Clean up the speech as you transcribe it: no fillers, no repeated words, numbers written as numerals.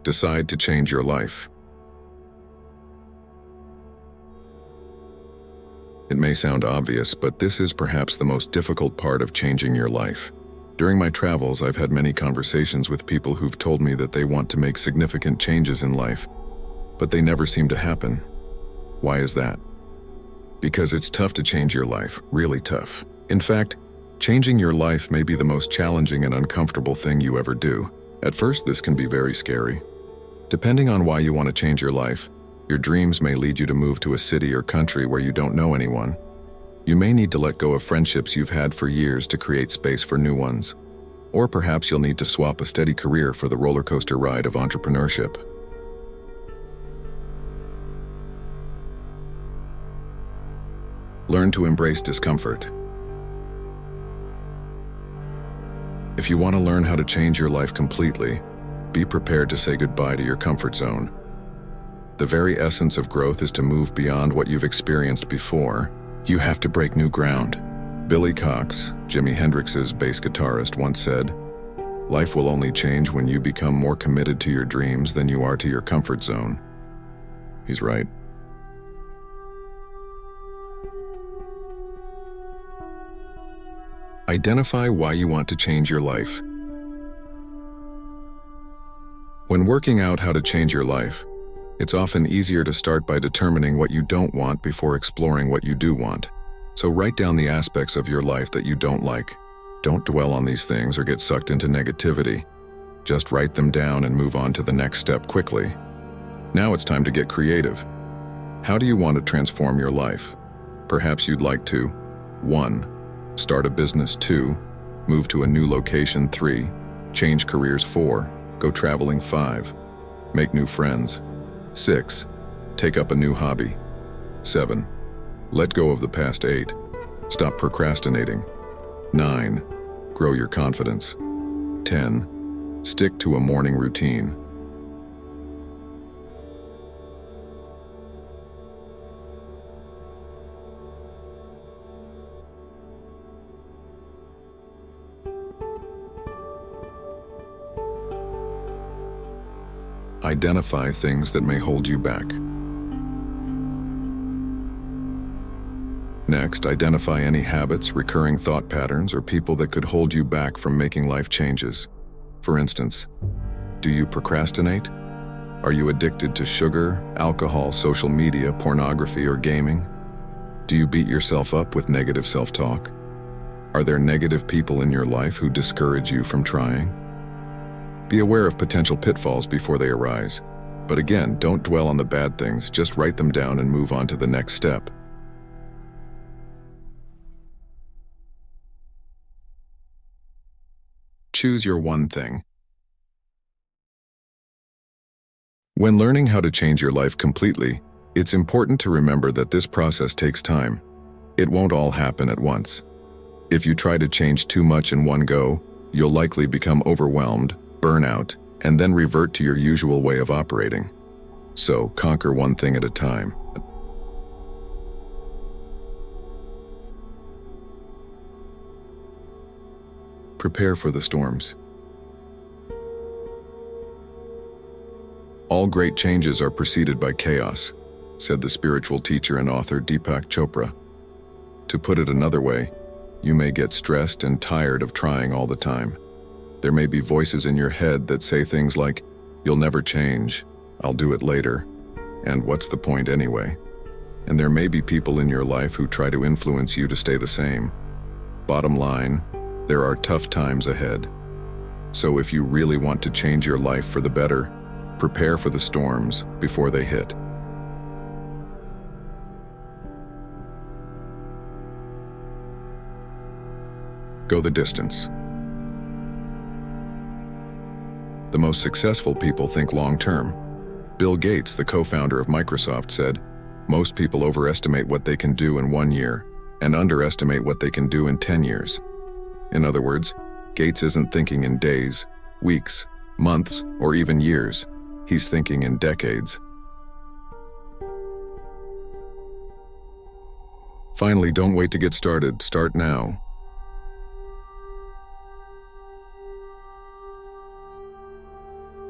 Decide to change your life. It may sound obvious, but this is perhaps the most difficult part of changing your life. During my travels, I've had many conversations with people who've told me that they want to make significant changes in life, but they never seem to happen. Why is that? Because it's tough to change your life, really tough. In fact, changing your life may be the most challenging and uncomfortable thing you ever do. At first, this can be very scary. Depending on why you want to change your life, your dreams may lead you to move to a city or country where you don't know anyone. You may need to let go of friendships you've had for years to create space for new ones. Or perhaps you'll need to swap a steady career for the roller coaster ride of entrepreneurship. Learn to embrace discomfort. If you want to learn how to change your life completely, be prepared to say goodbye to your comfort zone. The very essence of growth is to move beyond what you've experienced before. You have to break new ground. Billy Cox, Jimi Hendrix's bass guitarist, once said, "Life will only change when you become more committed to your dreams than you are to your comfort zone." He's right. Identify why you want to change your life. When working out how to change your life, it's often easier to start by determining what you don't want before exploring what you do want. So write down the aspects of your life that you don't like. Don't dwell on these things or get sucked into negativity. Just write them down and move on to the next step quickly. Now it's time to get creative. How do you want to transform your life? Perhaps you'd like to 1. Start a business. 2. Move to a new location. 3. Change careers. 4. Go traveling. 5. Make new friends. 6. Take up a new hobby. 7. Let go of the past. 8. Stop procrastinating. 9. Grow your confidence. 10. Stick to a morning routine. Identify things that may hold you back. Next, identify any habits, recurring thought patterns, or people that could hold you back from making life changes. For instance, do you procrastinate? Are you addicted to sugar, alcohol, social media, pornography, or gaming? Do you beat yourself up with negative self-talk? Are there negative people in your life who discourage you from trying? Be aware of potential pitfalls before they arise. But again, don't dwell on the bad things, just write them down and move on to the next step. Choose your one thing. When learning how to change your life completely, it's important to remember that this process takes time. It won't all happen at once. If you try to change too much in one go, you'll likely become overwhelmed, burn out, and then revert to your usual way of operating. So, conquer one thing at a time. Prepare for the storms. All great changes are preceded by chaos, said the spiritual teacher and author Deepak Chopra. To put it another way, you may get stressed and tired of trying all the time. There may be voices in your head that say things like, "You'll never change, I'll do it later, and what's the point anyway?" And there may be people in your life who try to influence you to stay the same. Bottom line, there are tough times ahead. So if you really want to change your life for the better, prepare for the storms before they hit. Go the distance. The most successful people think long-term. Bill Gates, the co-founder of Microsoft, said, "Most people overestimate what they can do in 1 year and underestimate what they can do in 10 years. In other words, Gates isn't thinking in days, weeks, months, or even years. He's thinking in decades. Finally, don't wait to get started. Start now.